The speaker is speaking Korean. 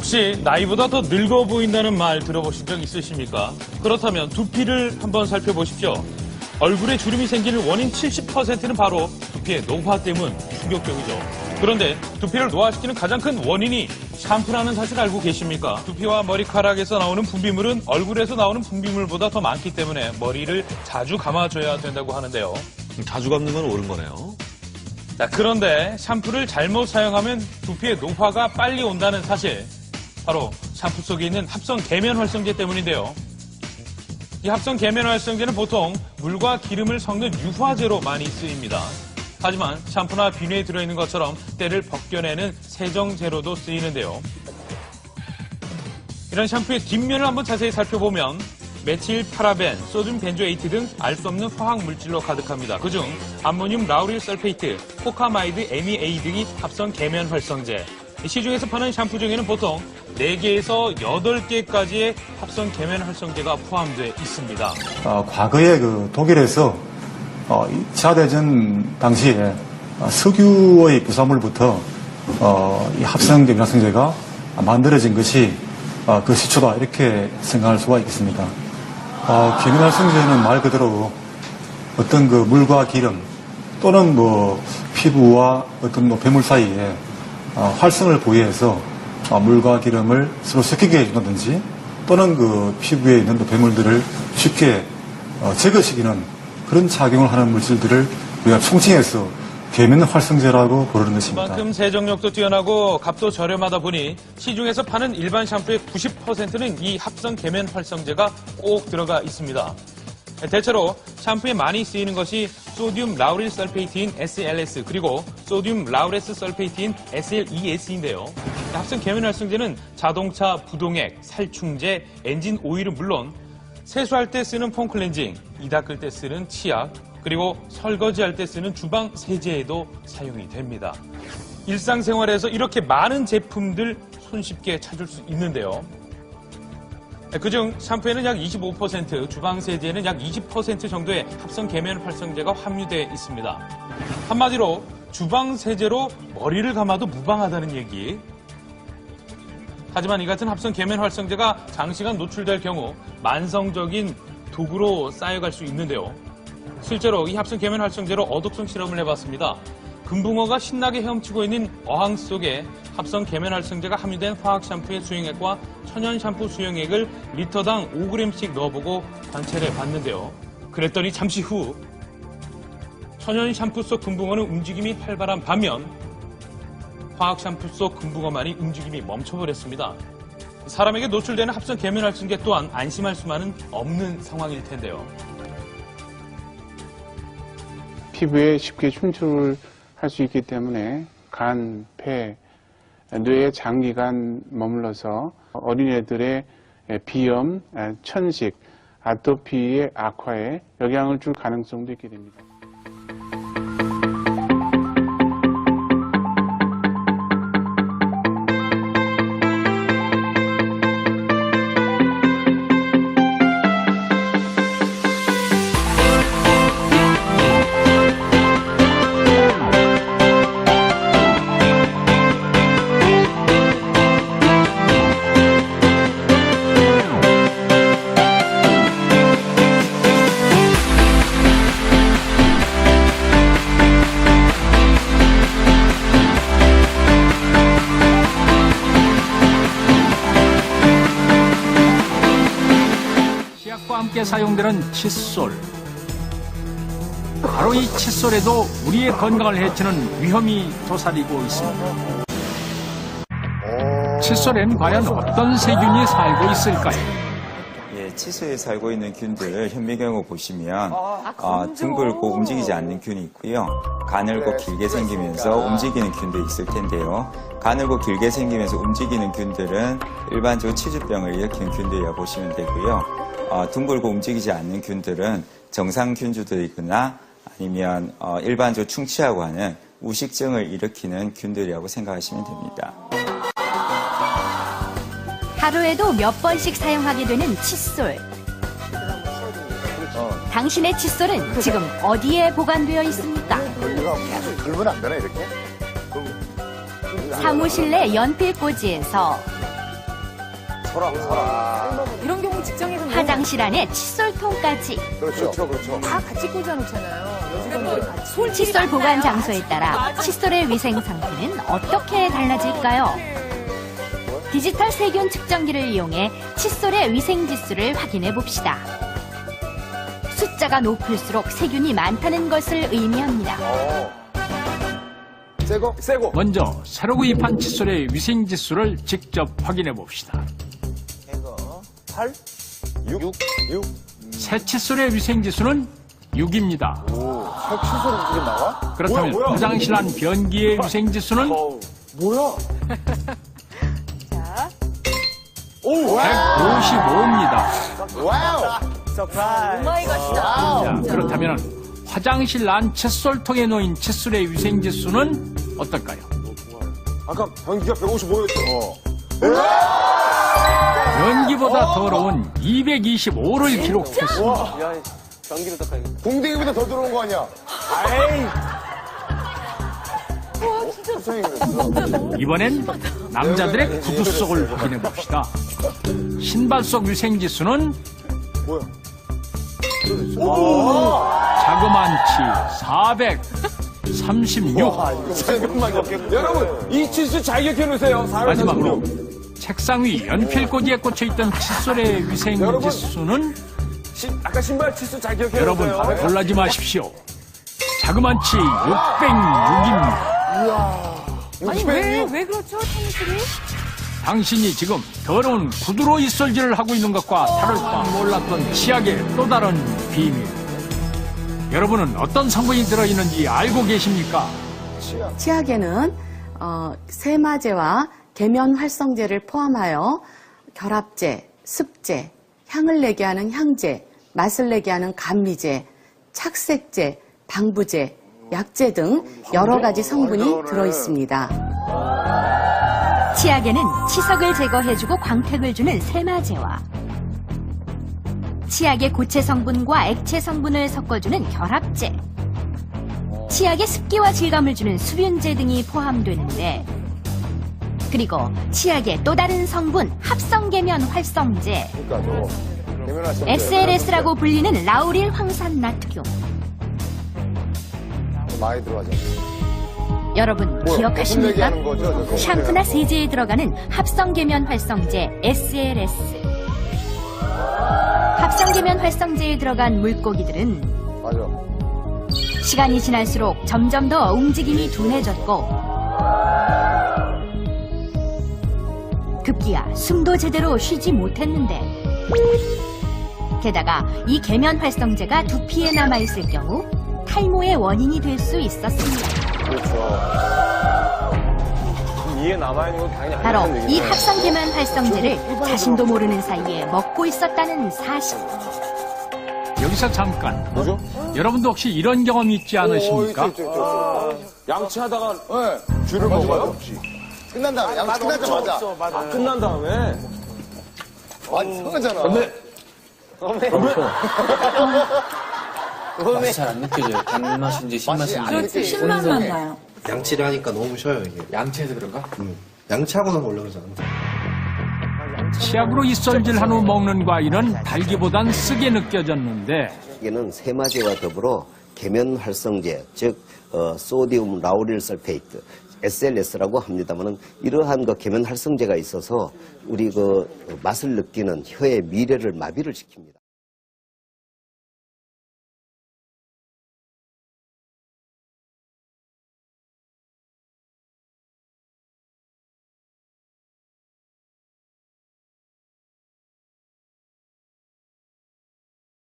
혹시 나이보다 더 늙어 보인다는 말 들어보신 적 있으십니까? 그렇다면 두피를 한번 살펴보십시오. 얼굴에 주름이 생기는 원인 70%는 바로 두피의 노화 때문. 충격적이죠. 그런데 두피를 노화시키는 가장 큰 원인이 샴푸라는 사실 알고 계십니까? 두피와 머리카락에서 나오는 분비물은 얼굴에서 나오는 분비물보다 더 많기 때문에 머리를 자주 감아줘야 된다고 하는데요. 자주 감는 건 옳은 거네요. 자, 그런데 샴푸를 잘못 사용하면 두피의 노화가 빨리 온다는 사실. 바로 샴푸 속에 있는 합성 계면 활성제 때문인데요. 이 합성 계면 활성제는 보통 물과 기름을 섞는 유화제로 많이 쓰입니다. 하지만 샴푸나 비누에 들어있는 것처럼 때를 벗겨내는 세정제로도 쓰이는데요. 이런 샴푸의 뒷면을 한번 자세히 살펴보면 메틸 파라벤, 소듐 벤조에이트 등 알 수 없는 화학 물질로 가득합니다. 그중 암모늄 라우릴 설페이트, 포카마이드 MEA 등이 합성 계면 활성제. 시중에서 파는 샴푸 중에는 보통 4개에서 8개까지의 합성 계면 활성제가 포함되어 있습니다. 과거에 독일에서 2차 대전 당시에 석유의 부산물부터 이 합성 계면 활성제가 만들어진 것이 그 시초다 이렇게 생각할 수가 있겠습니다. 계면 활성제는 말 그대로 어떤 물과 기름 또는 피부와 어떤 배물 사이에 활성을 부여해서 물과 기름을 서로 섞이게 해준다든지 또는 피부에 있는 배물들을 쉽게 제거시키는 그런 작용을 하는 물질들을 우리가 총칭해서 계면 활성제라고 부르는 것입니다. 그만큼 세정력도 뛰어나고 값도 저렴하다 보니 시중에서 파는 일반 샴푸의 90%는 이 합성 계면 활성제가 꼭 들어가 있습니다. 대체로 샴푸에 많이 쓰이는 것이 소듐 라우릴 설페이트인 SLS 그리고 소듐 라우레스 설페이트인 SLES인데요. 합성 계면 활성제는 자동차 부동액, 살충제, 엔진 오일은 물론 세수할 때 쓰는 폼클렌징, 이 닦을 때 쓰는 치약, 그리고 설거지할 때 쓰는 주방 세제에도 사용이 됩니다. 일상생활에서 이렇게 많은 제품들 손쉽게 찾을 수 있는데요. 그중 샴푸에는 약 25%, 주방 세제에는 약 20% 정도의 합성 계면 활성제가 함유되어 있습니다. 한마디로 주방 세제로 머리를 감아도 무방하다는 얘기. 하지만 이 같은 합성 계면 활성제가 장시간 노출될 경우 만성적인 독으로 쌓여갈 수 있는데요. 실제로 이 합성 계면 활성제로 어독성 실험을 해봤습니다. 금붕어가 신나게 헤엄치고 있는 어항 속에 합성 계면 활성제가 함유된 화학 샴푸의 수용액과 천연 샴푸 수용액을 리터당 5g씩 넣어보고 관찰해 봤는데요. 그랬더니 잠시 후 천연 샴푸 속 금붕어는 움직임이 활발한 반면 화학 샴푸 속 금붕어만이 움직임이 멈춰버렸습니다. 사람에게 노출되는 합성 계면 활성제 또한 안심할 수만은 없는 상황일 텐데요. 피부에 쉽게 침출을 할 수 있기 때문에 간, 폐, 뇌에 장기간 머물러서 어린애들의 비염, 천식, 아토피의 악화에 영향을 줄 가능성도 있게 됩니다. 함께 사용되는 칫솔. 바로 이 칫솔에도 우리의 건강을 해치는 위험이 도사리고 있습니다. 칫솔에는 과연 어떤 세균이 살고 있을까요? 칫솔에 살고 있는 균들 현미경을 보시면 둥글고 움직이지 않는 균이 있고요. 가늘고 길게 생기면서 움직이는 균도 있을 텐데요. 가늘고 길게 생기면서 움직이는 균들은 일반적으로 치주병을 일으키는 균들이라고 보시면 되고요. 둥글고 움직이지 않는 균들은 정상균주들이거나 아니면 일반적으로 충치라고 하는 우식증을 일으키는 균들이라고 생각하시면 됩니다. 하루에도 몇 번씩 사용하게 되는 칫솔. 당신의 칫솔은 지금 어디에 보관되어 있습니까? 계속 긁으면 안 되나 이렇게? 사무실 내 연필꽂이에서 이런 경우 직장에서 화장실 안에 칫솔통까지. 다 같이 꽂아놓잖아요. 여직원들 칫솔 보관 장소에 따라 칫솔의 위생 상태는 어떻게 달라질까요? 디지털 세균 측정기를 이용해 칫솔의 위생 지수를 확인해 봅시다. 숫자가 높을수록 세균이 많다는 것을 의미합니다. 먼저 새로 구입한 칫솔의 위생 지수를 직접 확인해 봅시다. 6. 새 칫솔의 위생 지수는 6입니다. 새 칫솔이 이게 나와? 그렇다면 화장실 안 변기의 위생 지수는 뭐야? 자, 155입니다. 와우! 오마이갓이다. 자, 그렇다면 화장실 안 칫솔통에 놓인 칫솔의 위생 지수는 어떨까요? 아까 변기가 155였어. 변기보다 더러운 225를 기록했습니다. 공대기보다 더 들어온 거 아니야? 이번엔 남자들의 구두 속을 확인해 봅시다. 신발 속 위생 지수는 뭐야? 자그만치 436. 잠깐만요. 여러분, 이 칫솔 잘 기억해놓으세요. 마지막으로 책상 위 연필꽂이에 꽂혀있던 칫솔의 위생 여러분. 지수는 아까 신발 칫솔 잘 기억해놓으세요. 여러분 놀라지 마십시오. 자그만치 606입니다. 아니, 왜 그렇죠, 테니스를? 당신이 지금 더러운 구두로 이솔질을 하고 있는 것과 다를 바 몰랐던 치약의 또 다른 비밀. 여러분은 어떤 성분이 들어있는지 알고 계십니까? 치약에는 세마제와 계면 활성제를 포함하여 결합제, 습제, 향을 내게 하는 향제, 맛을 내게 하는 감미제, 착색제, 방부제, 약제 등 여러 가지 성분이 들어 있습니다. 치약에는 치석을 제거해주고 광택을 주는 세마제와 치약의 고체 성분과 액체 성분을 섞어주는 결합제, 치약의 습기와 질감을 주는 수분제 등이 포함되는데, 그리고 치약의 또 다른 성분 합성계면 활성제, SLS라고 불리는 라우릴 황산 나트륨. 많이 들어가죠. 여러분 기억하십니까? 샴푸나 세제에 들어가는 합성계면 활성제 SLS. 합성계면 활성제에 들어간 물고기들은 맞아. 시간이 지날수록 점점 더 움직임이 둔해졌고 급기야 숨도 제대로 쉬지 못했는데, 게다가 이 계면 활성제가 두피에 남아있을 경우 탈모의 원인이 될 수 있었습니다. 그렇죠. 이에 남아있는 건 당연히 안 바로 되는 이 얘기네. 합성계면 활성제를 자신도 모르는 사이에 먹고 있었다는 사실. 여기서 잠깐. 뭐죠? 여러분도 혹시 이런 경험 있지 않으십니까? 양치하다가 귤을 먹어요? 끝난 다음에 양치 끝나자마자. 끝난 다음에 완성하잖아. 맛이 잘 안 느껴져요. 단맛인지 신맛인지. 그렇지, 신맛만 나요. 양치를 하니까 너무 쉬워요, 이게. 양치해서 그런가? 양치하고 나서 올라오잖아. 치약으로 이솔질한 후 먹는 과일은 달기보단 쓰게 느껴졌는데, 이게는 세마제와 더불어 계면 활성제, 즉 소디움 라우릴 설페이트, SLS라고 합니다만은 이러한 그 계면 활성제가 있어서 우리 그 맛을 느끼는 혀의 미래를 마비를 시킵니다.